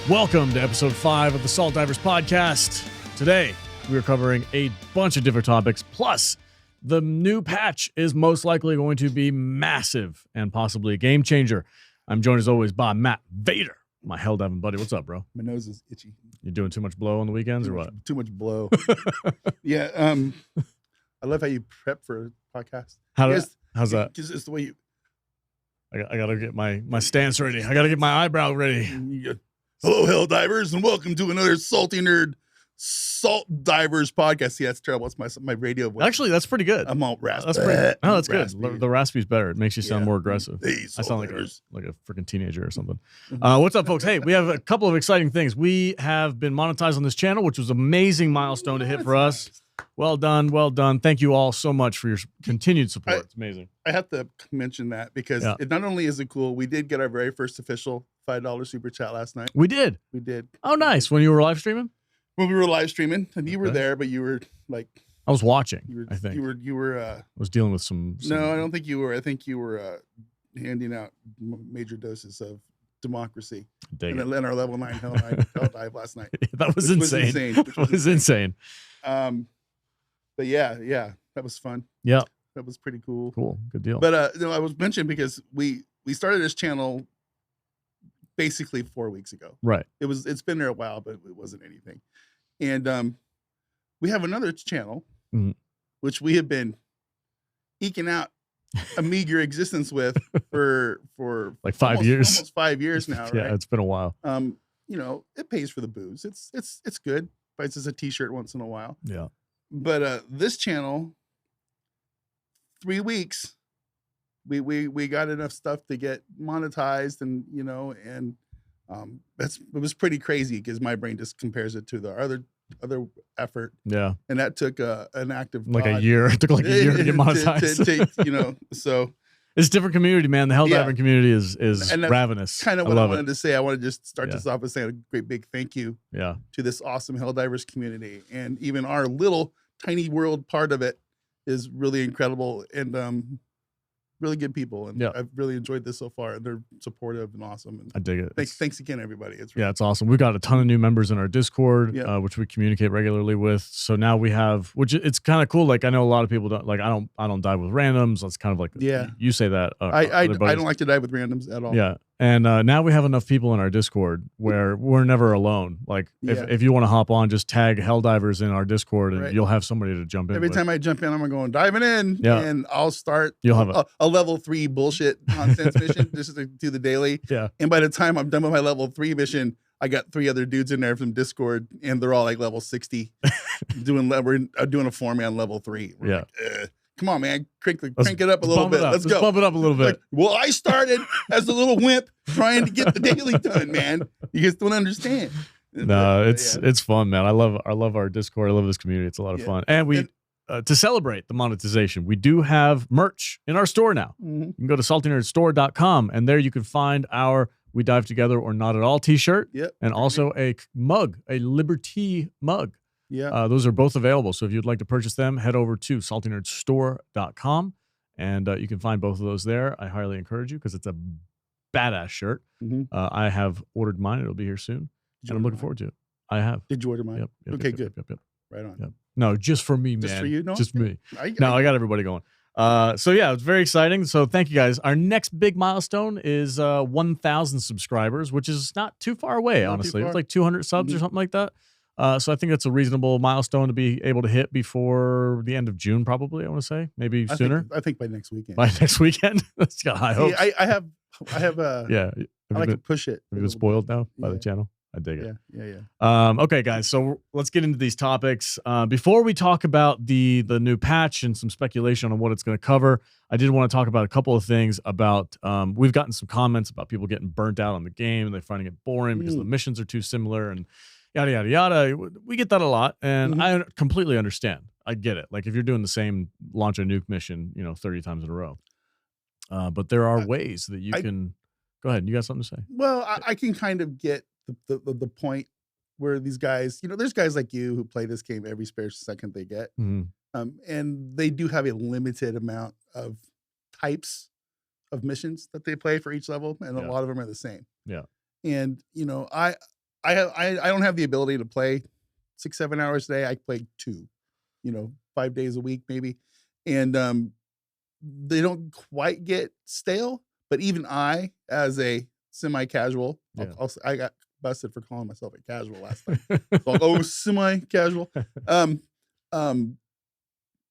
Welcome to episode 5 of the Salt Divers podcast. Today, we are covering a bunch of different topics, plus the new patch is most likely going to be massive and possibly a game changer. I'm joined as always by Matt Vader, my hell diving buddy. What's up, bro? My nose is itchy. You doing too much blow on the weekends or what? Too much blow. Yeah. I love how you prep for a podcast. How's that? Because it's the way you. I gotta get my stance ready. I gotta get my eyebrow ready. Hello, Hell Divers, and welcome to another Salty Nerd Salt Divers podcast. See, that's terrible. That's my radio voice. Actually, that's pretty good. I'm all raspy. That's pretty. Oh, that's raspy. good. The raspy's better. It makes you sound more aggressive. Hey, I sound like divers. a freaking teenager or something. What's up, folks? Hey, we have a couple of exciting things. We have been monetized on this channel, which was an amazing milestone to hit for us. Well done. Well done. Thank you all so much for your continued support. It's amazing. I have to mention that because it not only is it cool, we did get our very first official $5 super chat last night. We did. We did. Oh, nice. When you were live streaming? When we were live streaming, and you were there, but you were like, I was watching. I think you were. I was dealing with some. No, I don't think you were. I think you were handing out major doses of democracy. In our level 9 hell dive last night. That was insane. That was insane. But yeah, that was fun. Yeah, that was pretty cool. Cool, good deal. But I was mentioning because we started this channel basically 4 weeks ago. Right. It's been there a while, but it wasn't anything. And we have another channel, which we have been eking out a meager existence with for like 5 years, almost 5 years now. Right? Yeah, it's been a while. It pays for the booze. It's good. Buys us a t-shirt once in a while. Yeah. But this channel, 3 weeks, we got enough stuff to get monetized, and it was pretty crazy because my brain just compares it to the other effort. Yeah, and that took an active a year. It took like a year to get monetized. So it's a different community, man. The hell diving community is ravenous. Kind of what I wanted to say. I want to just start this off by saying a great big thank you to this awesome hell divers community, and even our little tiny world part of it is really incredible and really good people. And I've really enjoyed this so far, and they're supportive and awesome. And I dig it. Thanks again, everybody. It's awesome. We've got a ton of new members in our Discord, which we communicate regularly with. So now we have, which it's kind of cool. Like I know a lot of people don't like. I don't dive with randoms. That's kind of like you say that. I don't like to dive with randoms at all. Yeah. And now we have enough people in our Discord where we're never alone. Like if you want to hop on, just tag Helldivers in our Discord, and you'll have somebody to jump in. Every time I jump in, I'm going diving in, and I'll start. You'll have a level 3 bullshit nonsense mission just to do the daily. Yeah. And by the time I'm done with my level 3 mission, I got 3 other dudes in there from Discord, and they're all like level 60, doing a 4-man level 3. We're like, come on, man. Crank it up a little bit. Let's go. Bump it up a little bit. Like, well, I started as a little wimp trying to get the daily done, man. You guys don't understand. No, it's fun, man. I love our Discord. I love this community. It's a lot of fun. And we to celebrate the monetization, we do have merch in our store now. You can go to saltynerdstore.com, and there you can find our We Dive Together or Not at All t-shirt. And also a mug, a Liberty mug. Yeah, those are both available. So if you'd like to purchase them, head over to saltynerdstore.com, and you can find both of those there. I highly encourage you because it's a badass shirt. I have ordered mine. It'll be here soon, and I'm looking forward to it. I have. Did you order mine? Yep. Okay, good. Yep. Right on. Yep. No, just for me, man. Just for you? No? Just me. I got everybody going. So yeah, it's very exciting. So thank you guys. Our next big milestone is 1,000 subscribers, which is not too far away, honestly. It's like 200 subs or something like that. So I think that's a reasonable milestone to be able to hit before the end of June, probably. I want to say maybe sooner. I think by next weekend. By next weekend, that's got high hopes. I have I like to push it. Have you been spoiled now by the channel? I dig it. Yeah. Okay, guys. So let's get into these topics. Before we talk about the new patch and some speculation on what it's going to cover, I did want to talk about a couple of things about. We've gotten some comments about people getting burnt out on the game and they're finding it boring because the missions are too similar and yada, yada, yada. We get that a lot, and I completely understand. I get it. Like, if you're doing the same launch a nuke mission, 30 times in a row. But there are ways that you can... Go ahead. You got something to say? Well, I can kind of get the point where these guys... there's guys like you who play this game every spare second they get. And they do have a limited amount of types of missions that they play for each level, and a lot of them are the same. Yeah. And, I don't have the ability to play 6-7 hours a day. I play 2, 5 days a week maybe, and they don't quite get stale. But even I, as a semi-casual, I got busted for calling myself a casual last time. So semi-casual.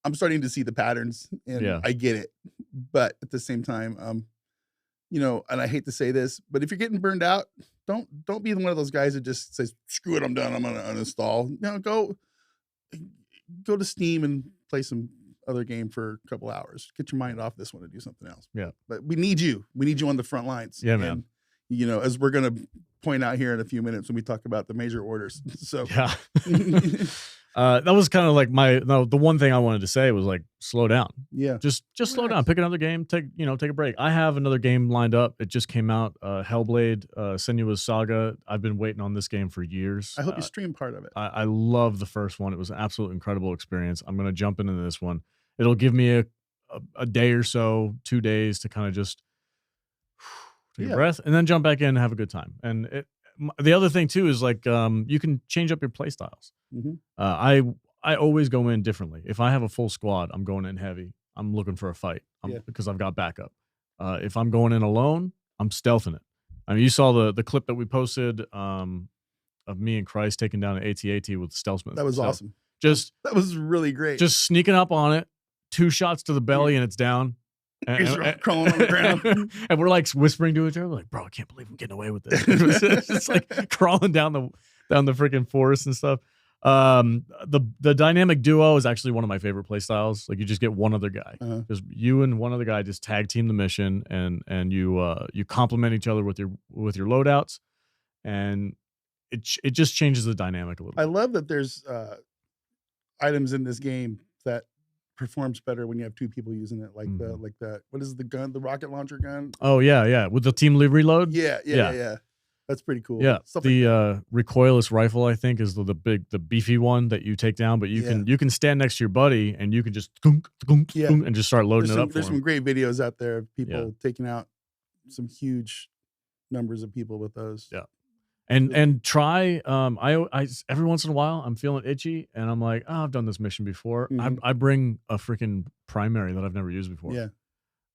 I'm starting to see the patterns, and I get it. But at the same time, and I hate to say this, but if you're getting burned out, don't be one of those guys that just says, "Screw it, I'm done. I'm gonna uninstall." Go to Steam and play some other game for a couple hours. Get your mind off this one and do something else. Yeah. But we need you. We need you on the front lines. Yeah, man. And, as we're gonna point out here in a few minutes when we talk about the major orders. So yeah. That was kind of like the one thing I wanted to say was like, slow down. Yeah. Just slow down. Pick another game. Take a break. I have another game lined up. It just came out. Hellblade, Senua's Saga. I've been waiting on this game for years. I hope you stream part of it. I love the first one. It was an absolute incredible experience. I'm going to jump into this one. It'll give me a day or so, 2 days to kind of just take a breath and then jump back in and have a good time. And the other thing too is like you can change up your play styles. I always go in differently. If I have a full squad, I'm going in heavy. I'm looking for a fight because I've got backup. If I'm going in alone, I'm stealthing it. I mean, you saw the clip that we posted of me and Christ taking down an AT-AT with the stealthman. That was awesome. That was really great. Just sneaking up on it, 2 shots to the belly, and it's down. And crawling on the ground. And we're like whispering to each other, like, "Bro, I can't believe I'm getting away with this." It's just like crawling down the freaking forest and stuff. The dynamic duo is actually one of my favorite play styles. Like, you just get one other guy, just you and one other guy, just tag team the mission, and you complement each other with your loadouts, and it just changes the dynamic a little bit. I love that there's items in this game that performs better when you have 2 people using it, like the what is the gun, the rocket launcher gun? Oh yeah, with the team reload. Yeah. That's pretty cool. Yeah, the recoilless rifle, I think, is the beefy one that you take down. But you can stand next to your buddy and you can just and just start loading it up. There's some great videos out there of people taking out some huge numbers of people with those. Yeah. And try I every once in a while I'm feeling itchy and I'm like, I've done this mission before. I bring a freaking primary that I've never used before. Yeah.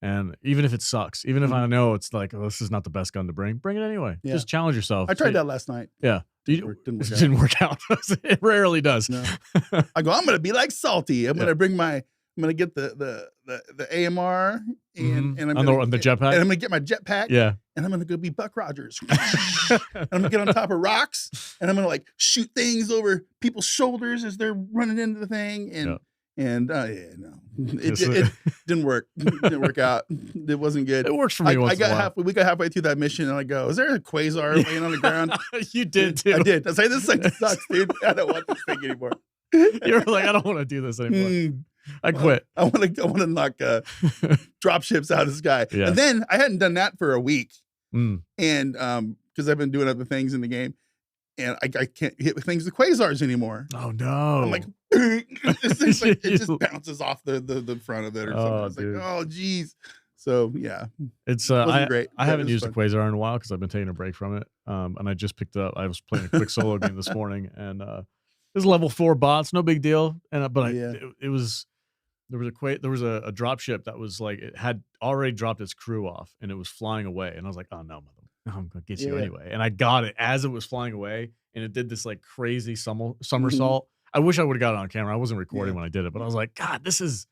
And even if it sucks, even if I know it's like, this is not the best gun to bring it anyway. Yeah. Just challenge yourself. I tried that last night. Yeah. It didn't work out. It rarely does. No. I go, I'm gonna be like Salty. I'm gonna get the AMR and I'm gonna the jetpack. And I'm gonna get my jetpack. Yeah. And I'm gonna go be Buck Rogers. And I'm gonna get on top of rocks and I'm gonna like shoot things over people's shoulders as they're running into the thing. No, it didn't work. It didn't work out. It wasn't good. It works for me. We got halfway through that mission and I go, is there a quasar laying on the ground? You did too. I did. I was like, this thing sucks, dude. I don't want this thing anymore. You were like, I don't want to do this anymore. I quit. I want to knock drop ships out of the sky. Yeah. And then I hadn't done that for a week. And because I've been doing other things in the game. And I can't hit things with quasars anymore. Oh no! I'm like, it just bounces off the front of it or something. It's dude. like, oh geez. So yeah, it's great. I haven't used a quasar in a while because I've been taking a break from it. And I just picked up. I was playing a quick solo game this morning, and it was level 4 bots, no big deal. And it was there was a drop ship that was like, it had already dropped its crew off, and it was flying away, and I was like, oh no, I'm gonna get you anyway. And I got it as it was flying away, and it did this like crazy somersault. I wish I would have got it on camera. I wasn't recording when I did it, but I was like, God, this is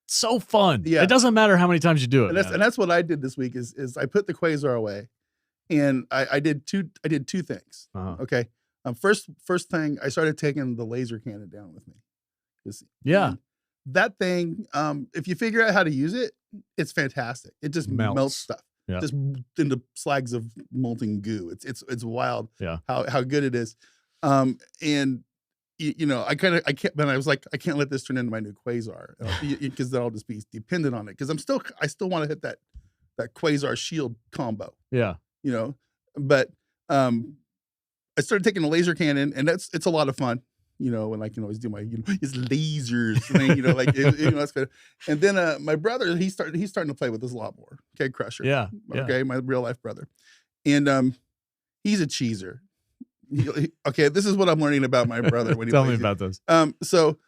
so fun. Yeah. It doesn't matter how many times you do it. And that's what I did this week is I put the quasar away, and I did two things. Okay. First thing, I started taking the laser cannon down with me. That thing, if you figure out how to use it, it's fantastic. It just melts stuff. Yeah. Just into slags of molten goo. It's wild. Yeah. How good it is. And I can't. But I was like, I can't let this turn into my new quasar because then I'll just be dependent on it. Because I still want to hit that quasar shield combo. Yeah. But I started taking the laser cannon, and it's a lot of fun. And I can always do my, it's lasers thing, that's good. And then my brother, he's starting to play with this a lot more. Okay, Crusher. Yeah. Okay, my real life brother. And he's a cheeser. Okay, this is what I'm learning about my brother. When he Tell me about this. So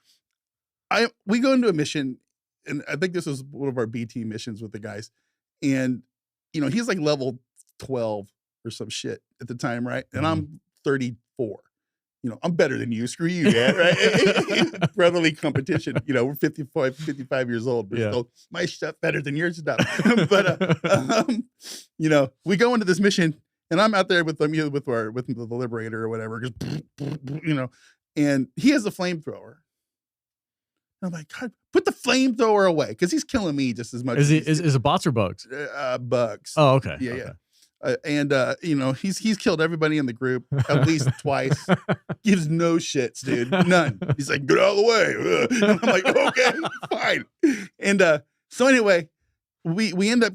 we go into a mission, and I think this was one of our BT missions with the guys, and he's like level 12 or some shit at the time, right? And I'm 34. I'm better than you. Screw you, man, right? Brotherly competition. We're 55 years old. But still, my stuff better than your stuff. But we go into this mission, and I'm out there with them, with the Liberator or whatever, just, and he has a flamethrower. I'm like, God, put the flamethrower away, because he's killing me just as much. Is it bots or bugs? Bugs. Oh, okay. Yeah. And he's killed everybody in the group at least twice. Gives no shits, dude. None. He's like, get out of the way. And I'm like, okay, fine. And so anyway, we end up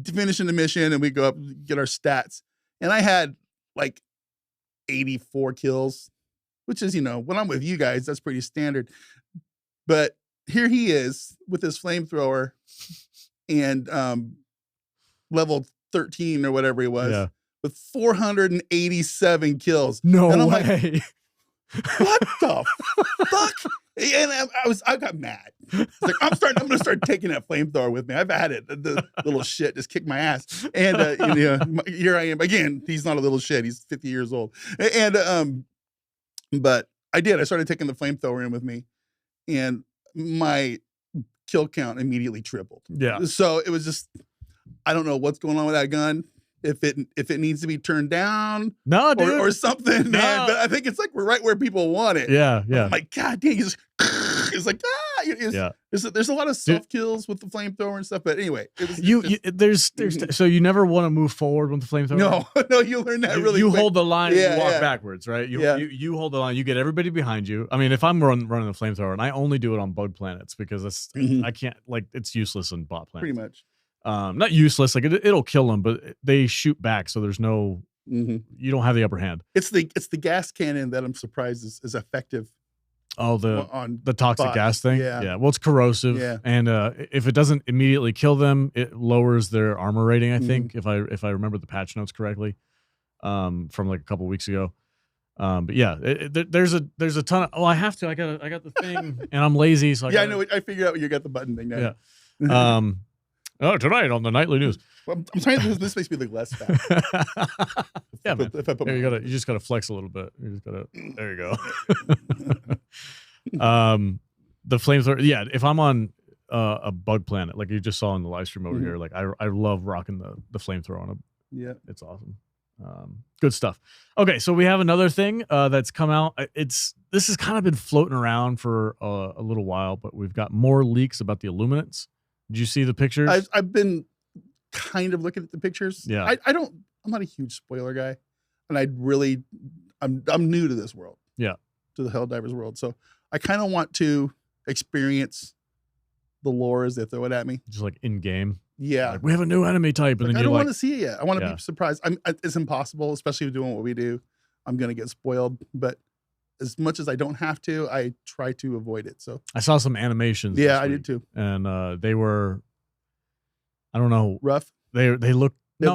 finishing the mission, and we go up get our stats. And I had like 84 kills, which is, when I'm with you guys, that's pretty standard. But here he is with his flamethrower and level 13 or whatever he was, with 487 kills. No and I'm way. Like, what the fuck? And I got mad. It's like, I'm gonna start taking that flamethrower with me. I've had it. The little shit just kicked my ass. And here I am again. He's not a little shit. He's 50 years old. And but I did. I started taking the flamethrower in with me, and my kill count immediately tripled. Yeah. So it was just, I don't know what's going on with that gun. If it needs to be turned down, no, dude, or something, man. But I think it's like we're right where people want it. Yeah. I'm like, God damn, it's like there's a lot of self kills with the flamethrower and stuff. But anyway, it was there's so you never want to move forward with the flamethrower. No, you learn that really. You quick. hold the line, and you walk backwards, right? You hold the line, you get everybody behind you. I mean, if I'm running the flamethrower, and I only do it on bug planets because I can't, like, it's useless in bot planets. Pretty much. Not useless, like it'll kill them, but they shoot back, so there's no you don't have the upper hand. It's the gas cannon that I'm surprised is effective. Oh, the toxic bots. Gas thing. Yeah. Well, it's corrosive, and if it doesn't immediately kill them, it lowers their armor rating. I think if I remember the patch notes correctly, from like a couple weeks ago. But yeah, there's a ton of. Oh, I have to. I got the thing, and I'm lazy, so I know. I figured out you got the button thing now. Yeah. Oh, tonight on the nightly news. Well, I'm trying to. This makes me look less fat. Yeah, man. You just gotta flex a little bit. There you go. The flamethrower. Yeah, if I'm on a bug planet, like you just saw in the live stream over here, like I love rocking the flamethrower on a. Yeah, it's awesome. Good stuff. Okay, so we have another thing that's come out. This has kind of been floating around for a little while, but we've got more leaks about the Illuminants. Did you see the pictures? I've been kind of looking at the pictures. Yeah. I'm not a huge spoiler guy, and I'm new to this world. Yeah. To the Helldivers world. So I kind of want to experience the lore as they throw it at me. Just like in game. Yeah. Like, we have a new enemy type. And like, then I don't want to see it yet. I want to be surprised. It's impossible, especially doing what we do. I'm going to get spoiled, but as much as I don't have to, I try to avoid it. So I saw some animations. Yeah, I did too. And they were, I don't know, rough. They look they're in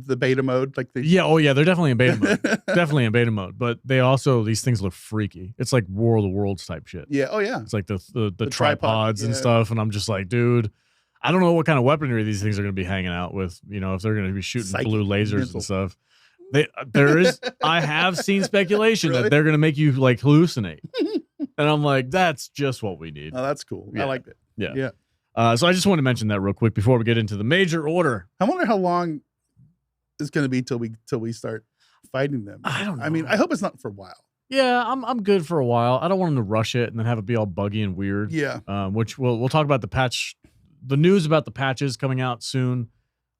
the beta mode. They're definitely in beta mode. Definitely in beta mode. But these things look freaky. It's like War of the Worlds type shit. Yeah. Oh yeah. It's like the tripods and stuff. And I'm just like, dude, I don't know what kind of weaponry these things are going to be hanging out with. If they're going to be shooting blue lasers and stuff. I have seen speculation that they're going to make you like hallucinate. And I'm like, that's just what we need. Oh, that's cool. Yeah. I liked it. Yeah. So I just want to mention that real quick before we get into the major order. I wonder how long it's going to be till we start fighting them. I don't know. I mean, I hope it's not for a while. Yeah, I'm good for a while. I don't want them to rush it and then have it be all buggy and weird. Yeah. Which we'll talk about the news about the patches coming out soon.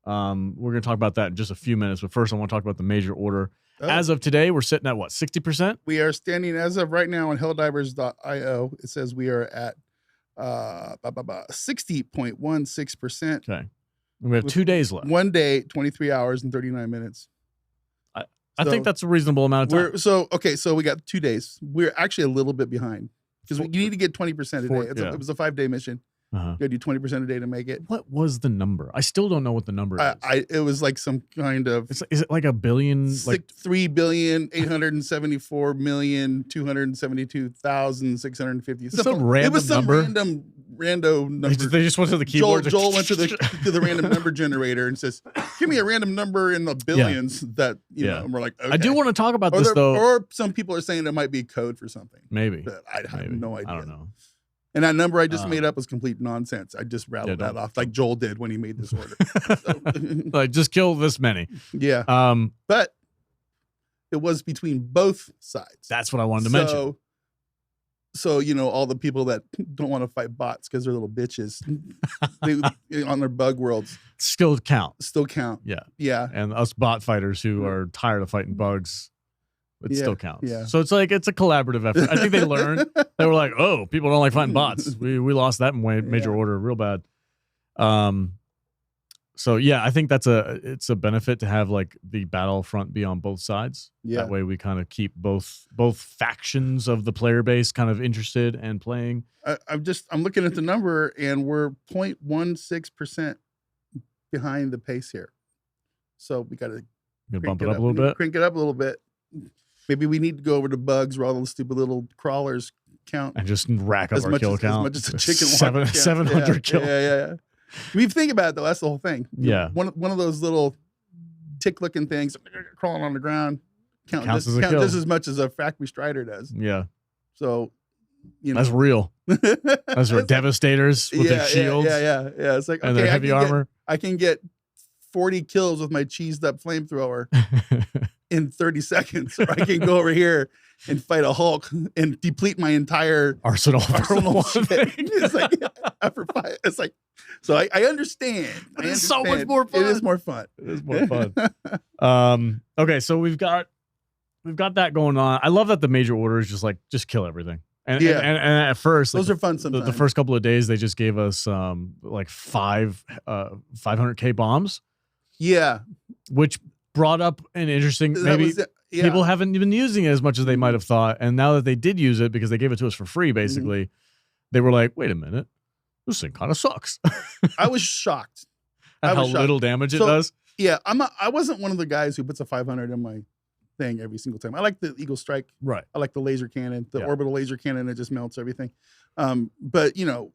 We're going to talk about that in just a few minutes, but first I want to talk about the major order. As of today, we're sitting at what, 60%? We are standing as of right now on helldivers.io. It says we are at 60.16%. Okay. And we have 2 days left. 1 day, 23 hours and 39 minutes. I think that's a reasonable amount of time. So we got 2 days. We're actually a little bit behind because you need to get 20% a day. It was a 5-day mission. You gotta do 20% a day to make it. What was the number? I still don't know what the number is. It was like some kind of. Is it like a billion? Like 3,874,272,650. Some random It was some number. random number. They just went to the keyboard. Joel went to the random number generator and says, "Give me a random number in the billions." That you know, and we're like, okay. I do want to talk about this though. Or some people are saying it might be code for something. Maybe. But I have no idea. I don't know. And that number I just made up was complete nonsense. I just rattled that off like Joel did when he made this order. Like, just kill this many. Yeah. But it was between both sides. That's what I wanted to mention. So, you know, all the people that don't want to fight bots because they're little bitches on their bug worlds. Still count. Yeah. Yeah. And us bot fighters who are tired of fighting bugs. It still counts. Yeah. So it's like, it's a collaborative effort. I think they learned. They were like, oh, people don't like fighting bots. We lost that in major order real bad. So yeah, I think it's a benefit to have like the battlefront be on both sides. Yeah. That way we kind of keep both factions of the player base kind of interested and playing. I'm looking at the number and we're 0.16% behind the pace here. So we got to bump it up a little bit. Crank it up a little bit. Maybe we need to go over to bugs where all those stupid little crawlers count. And just rack up our kill count. As much as a chicken 700 kills. Yeah. I mean, if you think about it, though, that's the whole thing. Yeah. One of those little tick-looking things crawling on the ground counts just as much as a factory strider does. Yeah. So, you know. That's real. Those are devastators with their shields. Yeah. It's like, and their heavy armor. I can get 40 kills with my cheesed up flamethrower in 30 seconds, or I can go over here and fight a Hulk and deplete my entire arsenal for one thing. It's like after five. It's like, so I understand. But it's so much more fun. It is more fun. It is more fun. Okay, so we've got that going on. I love that the major order is just kill everything. And at first, those are fun sometimes. The first couple of days, they just gave us like 500K bombs. Yeah, which brought up an interesting people haven't been using it as much as they might have thought, and now that they did use it because they gave it to us for free, basically, they were like, "Wait a minute, this thing kind of sucks." I was shocked at how little damage it does. Yeah, I wasn't one of the guys who puts a 500 in my thing every single time. I like the Eagle Strike. Right. I like the laser cannon, the orbital laser cannon that just melts everything. But you know,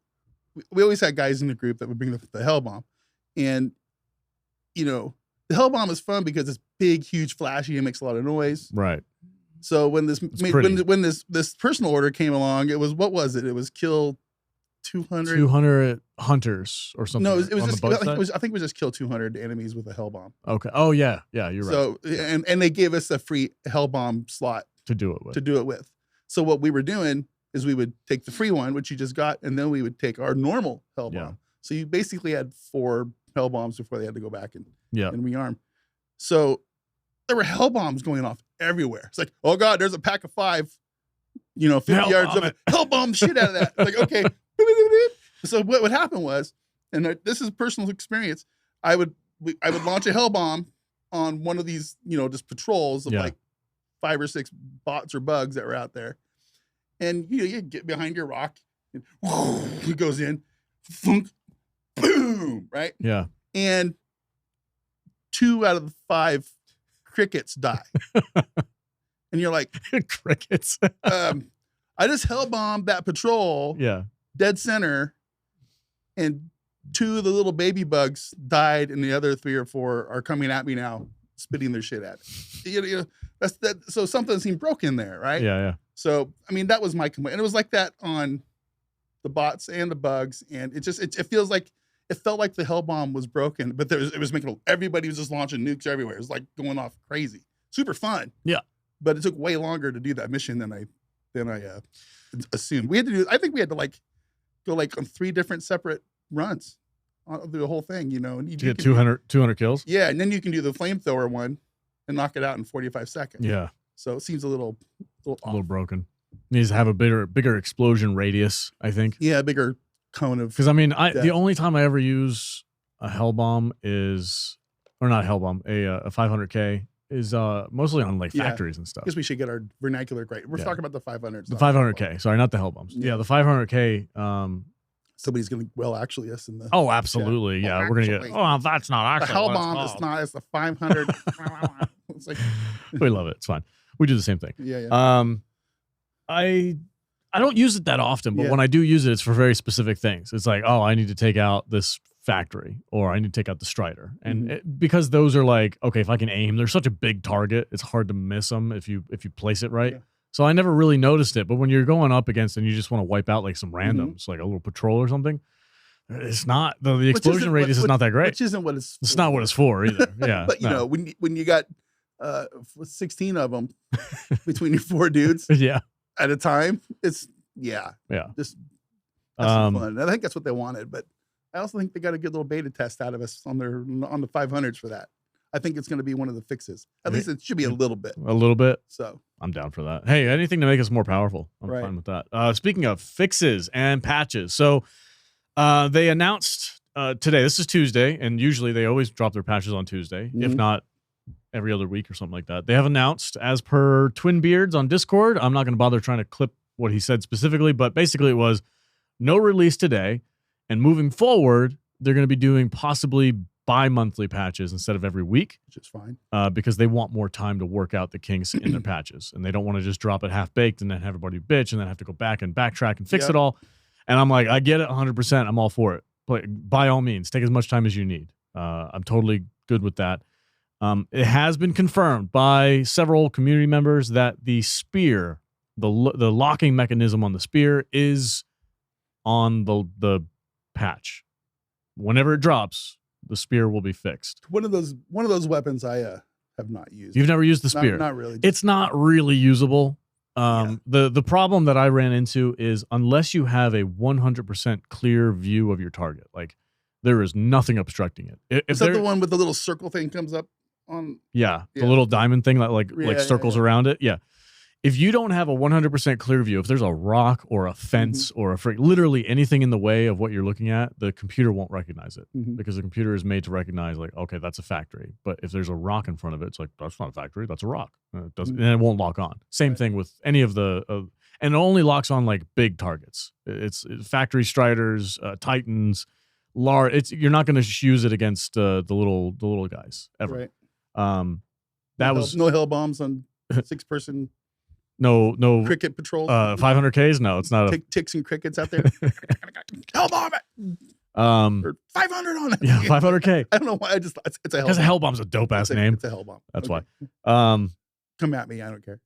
we always had guys in the group that would bring the Hell Bomb, and you know, the Hell Bomb is fun because it's big, huge, flashy, and makes a lot of noise. Right. So when this personal order came along, it was, what was it? It was kill 200 hunters or something. No, it was just, I think it was just kill 200 enemies with a Hell Bomb. Okay. Oh yeah, you're right. So and they gave us a free Hell Bomb slot to do it with. So what we were doing is we would take the free one, which you just got, and then we would take our normal Hell Bomb. Yeah. So you basically had 4 Hell Bombs before they had to go back and rearm. So there were Hell Bombs going off everywhere. It's like, oh God, there's a pack of 5, 50 yards of it. Hell Bomb the shit out of that. Like, okay. So what would happen was, and this is personal experience, I would launch a Hell Bomb on one of these, just patrols of like 5 or 6 bots or bugs that were out there. And you get behind your rock and it goes in, thunk, boom, right? Yeah. And 2 out of the 5 crickets die. And you're like, crickets. I just Hell bombed that patrol. Yeah. Dead center. And 2 of the little baby bugs died, and the other 3 or 4 are coming at me now, spitting their shit at me. That's that. So something seemed broken there, right? Yeah. So I mean, that was my complaint. And it was like that on the bots and the bugs, and it feels like it felt like the Hell Bomb was broken, but it was making everybody was just launching nukes everywhere. It was like going off crazy, super fun. Yeah, but it took way longer to do that mission than I assumed. We had to do. I think we had to go on 3 different separate runs through the whole thing. And you get 200 kills. Yeah, and then you can do the flamethrower one and knock it out in 45 seconds. Yeah. So it seems a little broken. Needs to have a bigger explosion radius, I think. Yeah, bigger cone of. Because I mean, the only time I ever use a Hell Bomb is, or not a Hell Bomb, a 500K is mostly on factories and stuff. I guess we should get our vernacular right. We're talking about the 500s. The 500K, sorry, not the Hell Bombs. Yeah, the 500K. Somebody's gonna actually us in the. Oh, absolutely, yeah. We're gonna get. Oh, that's not actually the hell bomb. It's not. It's the 500. It's like we love it. It's fine. We do the same thing. Yeah. I don't use it that often, but when I do use it, it's for very specific things. It's like, oh, I need to take out this factory, or I need to take out the Strider, and because those are like, okay, if I can aim, they're such a big target, it's hard to miss them if you place it right. So I never really noticed it, but when you're going up against and you just want to wipe out like some randoms, like a little patrol or something, it's not the explosion radius is not that great. Which isn't what it's. It's not what it's for either. Yeah, but you know, when you got 16 of them between your 4 dudes, at a time, it's just fun. And I think that's what they wanted, but I also think they got a good little beta test out of us on the 500s for that. I think it's going to be one of the fixes. At least it should be a little bit. A little bit. So I'm down for that. Hey, anything to make us more powerful. I'm fine with that. Speaking of fixes and patches, so they announced today. This is Tuesday, and usually they always drop their patches on Tuesday, if not every other week or something like that. They have announced, as per Twin Beards on Discord. I'm not going to bother trying to clip what he said specifically, but basically it was no release today, and moving forward, they're going to be doing possibly bi-monthly patches instead of every week, which is fine, because they want more time to work out the kinks in their patches, and they don't want to just drop it half-baked and then have everybody bitch and then have to go back and backtrack and fix it all. And I'm like, I get it 100%. I'm all for it. But by all means, take as much time as you need. I'm totally good with that. It has been confirmed by several community members that the spear, the locking mechanism on the spear, is on the patch. Whenever it drops, the spear will be fixed. One of those weapons I have not used. You've never used the spear? Not really. It's not really usable. The problem that I ran into is unless you have a 100% clear view of your target, like there is nothing obstructing it. Is that the one with the little circle thing comes up on? Yeah, the little diamond thing that like circles around it. Yeah. If you don't have a 100% clear view, if there's a rock or a fence or literally anything in the way of what you're looking at, the computer won't recognize it because the computer is made to recognize like, okay, that's a factory. But if there's a rock in front of it, it's like, that's not a factory, that's a rock. It doesn't, and it won't lock on. Same thing with any of the, and it only locks on like big targets. It's factory Striders, Titans, large. You're not going to use it against the little guys ever. Right. No hell bombs on 6-person. No cricket patrol. 500Ks. No, it's not. Ticks and crickets out there. Hell bomb it. Or 500 on it. Yeah, 500K. I don't know why. It's a hell. Because a hell bomb's a dope ass name. It's a hell bomb. That's why. Come at me. I don't care.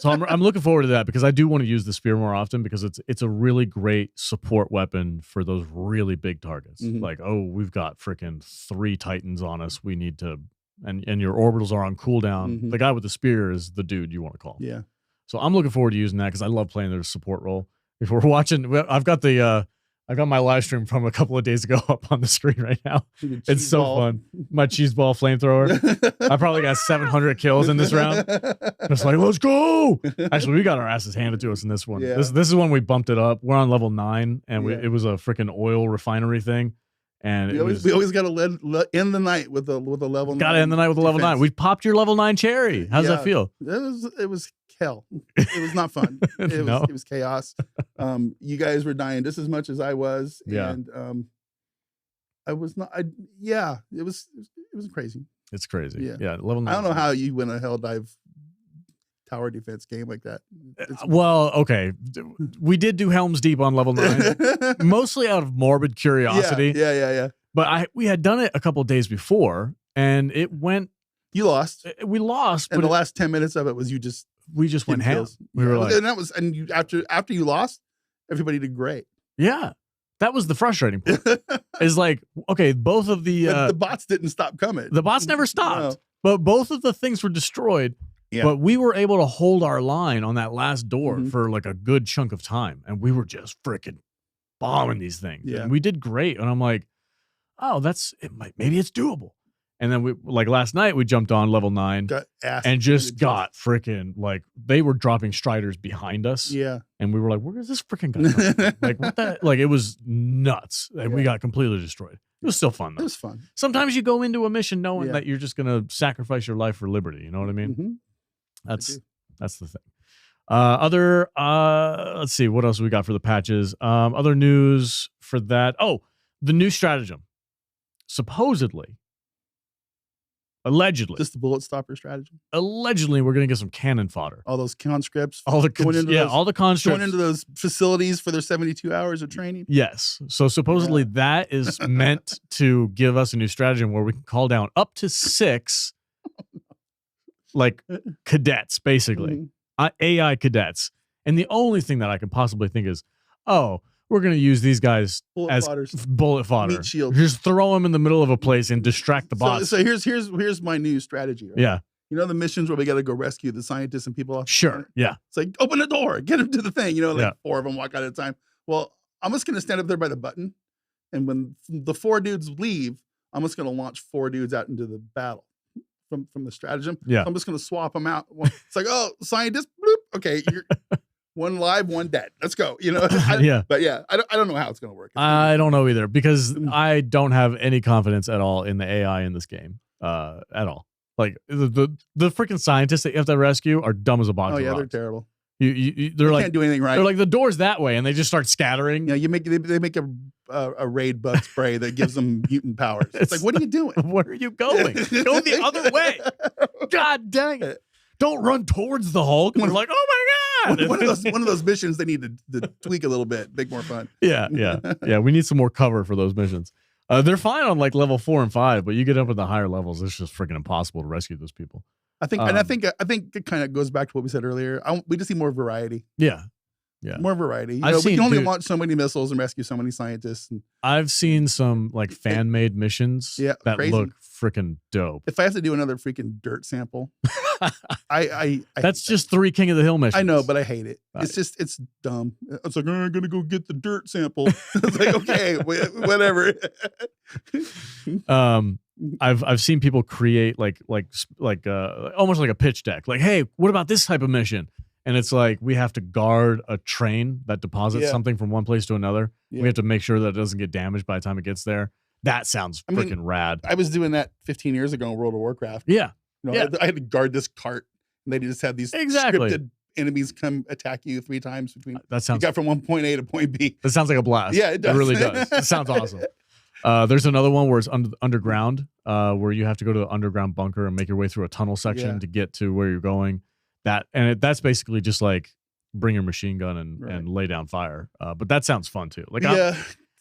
So I'm looking forward to that because I do want to use the spear more often because it's a really great support weapon for those really big targets. Like, oh, we've got freaking 3 Titans on us. We need to, and your orbitals are on cooldown. The guy with the spear is the dude you want to call. Yeah. So I'm looking forward to using that because I love playing their support role. If we're watching, I've got my live stream from a couple of days ago up on the screen right now. It's so fun. My cheese ball flamethrower. I probably got 700 kills in this round. It's like, let's go. Actually, we got our asses handed to us in this one. Yeah. This is when we bumped it up. We're on level 9, and it was a freaking oil refinery thing. And we always got to end the night with a level 9. Got to end the night with a level 9. We popped your level 9 cherry. How's that feel? It was hell. It was not fun. It was chaos. You guys were dying just as much as I was. Yeah. And I was not. It was crazy. It's crazy. Yeah. Level 9. I don't know how you win a hell dive tower defense game like that. Well, okay. We did do Helm's Deep on level 9, mostly out of morbid curiosity. Yeah. But we had done it a couple of days before, and it went. You lost. We lost. And the last 10 minutes of it was we just went ham. We were like, and you after you lost, everybody did great. Yeah. That was the frustrating part. Is like, okay, both of the bots didn't stop coming. The bots never stopped. No. But both of the things were destroyed. Yeah. But we were able to hold our line on that last door for like a good chunk of time. And we were just freaking bombing these things. Yeah. And we did great. And I'm like, oh, maybe it's doable. And then we, like last night, we jumped on level 9 and just got freaking like they were dropping Striders behind us. Yeah. And we were like, where is this freaking guy coming from? Like, what the? Like, it was nuts. And we got completely destroyed. It was still fun, though. It was fun. Sometimes you go into a mission knowing that you're just going to sacrifice your life for liberty. You know what I mean? Mm-hmm. That's the thing. Let's see, what else we got for the patches? Other news for that. Oh, the new stratagem. Supposedly, allegedly, just the bullet stopper strategy. Allegedly, we're gonna get some cannon fodder. All those conscripts, all the conscripts going into those facilities for their 72 hours of training. Yes, so supposedly that is meant to give us a new stratagem where we can call down up to 6, like cadets, basically AI cadets. And the only thing that I can possibly think is, oh, we're going to use these guys as bullet fodder. Meat shields. Just throw them in the middle of a place and distract the boss. So here's my new strategy. Right? Yeah. You know the missions where we got to go rescue the scientists and people off? Sure. Yeah. It's like, open the door, get them to the thing. You know, like 4 of them walk out at a time. Well, I'm just going to stand up there by the button. And when the 4 dudes leave, I'm just going to launch 4 dudes out into the battle from the stratagem. Yeah. So I'm just going to swap them out. It's like, oh, scientist, bloop. Okay, you're... 1 live, 1 dead. Let's go. You know, But yeah, I don't know how it's going to work. I don't know either because I don't have any confidence at all in the AI in this game at all. Like the freaking scientists that you have to rescue are dumb as a box. Oh yeah, of rocks. they're terrible. They're like, can't do anything right. They're like the door's that way, and they just start scattering. Yeah, they make a raid bug spray that gives them mutant powers. It's like, what are you doing? Where are you going? Go the other way. God dang it! Don't run towards the Hulk. We're like, oh my god! One of those missions they need to tweak a little bit, make more fun. Yeah. We need some more cover for those missions. They're fine on like level 4 and 5, but you get up at the higher levels, it's just freaking impossible to rescue those people. I think it kind of goes back to what we said earlier. We just need more variety. Yeah. More variety. We can only launch so many missiles and rescue so many scientists. I've seen some like fan-made missions that look freaking dope. If I have to do another freaking dirt sample, that's just 3 King of the Hill missions. I know, but I hate it. It's dumb. It's like, I'm gonna go get the dirt sample. It's like, okay, whatever. I've seen people create like almost like a pitch deck. Like, hey, what about this type of mission? And it's like we have to guard a train that deposits something from one place to another. Yeah. We have to make sure that it doesn't get damaged by the time it gets there. That sounds freaking rad. I was doing that 15 years ago in World of Warcraft. Yeah. I had to guard this cart, and they just had these scripted enemies come attack you 3 times between. That sounds. You got from one point A to point B. That sounds like a blast. Yeah, it does. It really does. It sounds awesome. There's another one where it's underground, where you have to go to the underground bunker and make your way through a tunnel section to get to where you're going. That's basically just like bring your machine gun and lay down fire. But that sounds fun too. Like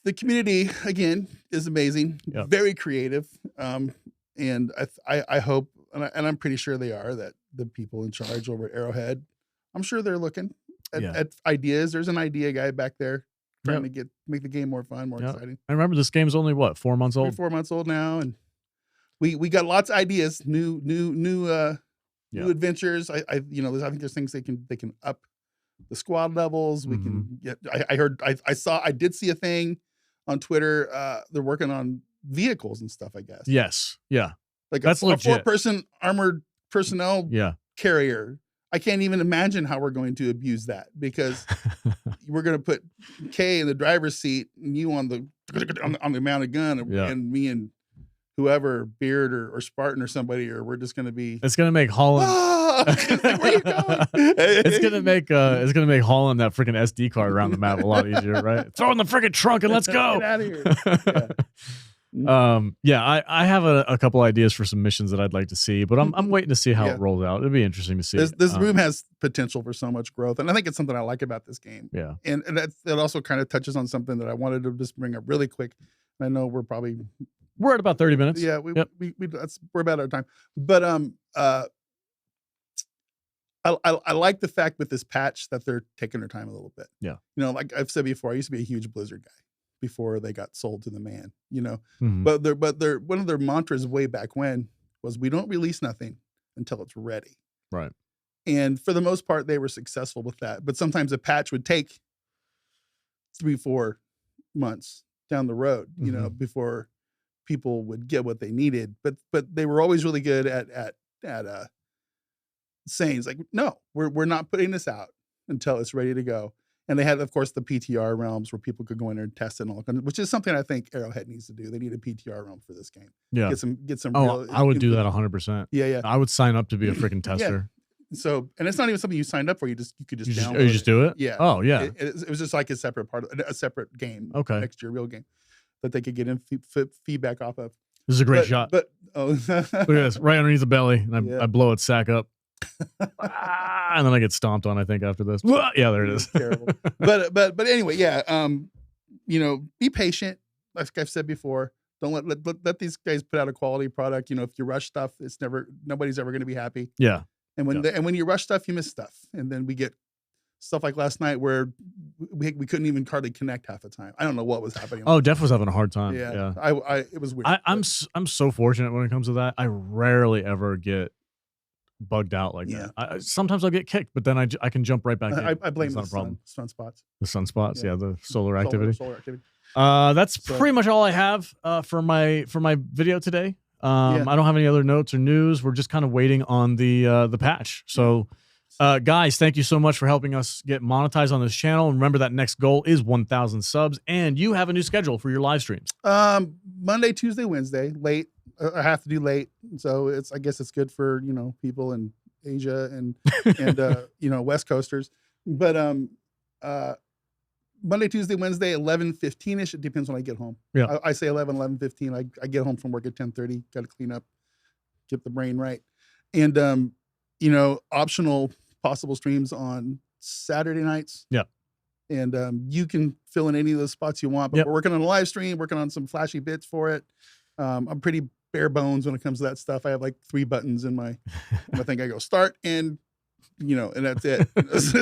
the community again is amazing, very creative, and I hope, and I'm pretty sure they are, that the people in charge over at Arrowhead, I'm sure they're looking at ideas. There's an idea guy back there trying to make the game more fun, more exciting. I remember this game's only 4 months old? 4 months old now, and we got lots of ideas, new adventures. I think there's things they can up the squad levels. We can get. I did see a thing on Twitter. They're working on vehicles and stuff, I guess. Yes. Yeah. Like that's a 4-person armored personnel carrier. I can't even imagine how we're going to abuse that, because we're going to put Kay in the driver's seat and you on the mounted gun, and me and whoever, Beard or Spartan or somebody, or we're just going to be. It's going to make Holland. Where you going? It's going to make Holland that freaking SD card around the map a lot easier, right? Throw in the freaking trunk and let's go. Get out of here. I have a couple ideas for some missions that I'd like to see, but I'm waiting to see how it rolls out. It'd be interesting to see. This room has potential for so much growth, and I think it's something I like about this game. Yeah, and that also kind of touches on something that I wanted to just bring up really quick. I know we're at about 30 minutes. Yeah, we're about out of time. But I like the fact with this patch that they're taking their time a little bit. Yeah, like I've said before, I used to be a huge Blizzard guy before they got sold to the man. Mm-hmm. But they're one of their mantras way back when was, we don't release nothing until it's ready. Right. And for the most part, they were successful with that. But sometimes a patch would take 3-4 months down the road, before people would get what they needed. But they were always really good at saying, like, no, we're not putting this out until it's ready to go. And they had, of course, the PTR realms where people could go in there and test it, and all, which is something I think Arrowhead needs to do. They need a PTR realm for this game. Yeah, get some. I would do that 100%. Yeah. I would sign up to be a freaking tester. So, and it's not even something you signed up for. You could just download you just do it. Yeah. Oh yeah. It was just like a separate a separate game. Okay. Next to your real game that they could get feedback off of. This is a great shot. But look at this, right underneath the belly, and I blow its sack up. And then I get stomped on, I think, after this. Yeah, there it is. Terrible. But anyway, yeah. Be patient. Like I've said before, don't let these guys put out a quality product. If you rush stuff, nobody's ever going to be happy. Yeah. And when you rush stuff, you miss stuff. And then we get stuff like last night where we couldn't even hardly connect half the time. I don't know what was happening. Oh, Def was having a hard time. Yeah. It was weird. I'm so fortunate when it comes to that. I rarely ever get bugged out like that. Sometimes I'll get kicked, but then I can jump right back in. I blame the sunspots. The sunspots, the solar activity. Solar activity. That's pretty much all I have for my video today. I don't have any other notes or news. We're just kind of waiting on the patch. So guys, thank you so much for helping us get monetized on this channel. And remember that next goal is 1,000 subs, and you have a new schedule for your live streams. Monday, Tuesday, Wednesday, late. I have to do late, so I guess it's good for people in Asia and West Coasters. But Monday, Tuesday, Wednesday, 11:15ish. It depends when I get home. Yeah, I say 11:15. I get home from work at 10:30. Got to clean up, get the brain right, and optional possible streams on Saturday nights. Yeah, and you can fill in any of those spots you want. But we're working on a live stream, working on some flashy bits for it. I'm pretty bare bones when it comes to that stuff. I have like 3 buttons in my thing. I go start and and that's it.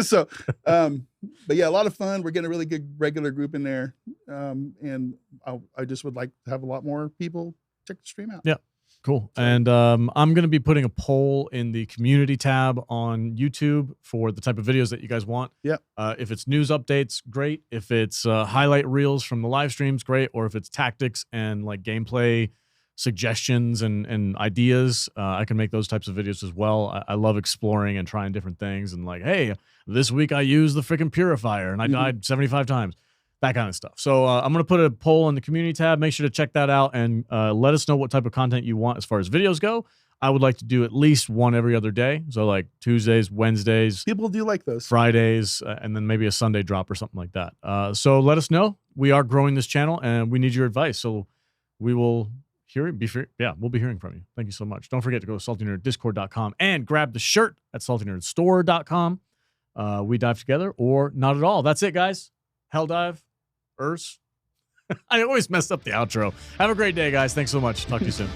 So, but yeah, a lot of fun. We're getting a really good regular group in there. And I just would like to have a lot more people check the stream out. Yeah. Cool. And I'm going to be putting a poll in the community tab on YouTube for the type of videos that you guys want. Yeah. If it's news updates, great. If it's highlight reels from the live streams, great. Or if it's tactics and like gameplay suggestions and ideas, I can make those types of videos as well. I love exploring and trying different things, and like, hey, this week I used the freaking purifier and I died 75 times. That kind of stuff. So I'm going to put a poll in the community tab. Make sure to check that out and let us know what type of content you want as far as videos go. I would like to do at least one every other day. So like Tuesdays, Wednesdays. People do like those. Fridays, and then maybe a Sunday drop or something like that. So let us know. We are growing this channel and we need your advice. So we will we'll be hearing from you. Thank you so much. Don't forget to go to saltynerd.discord.com and grab the shirt at saltynerdstore.com. We dive together or not at all. That's it, guys. HELLDIVERS. I always mess up the outro. Have a great day, guys. Thanks so much. Talk to you soon.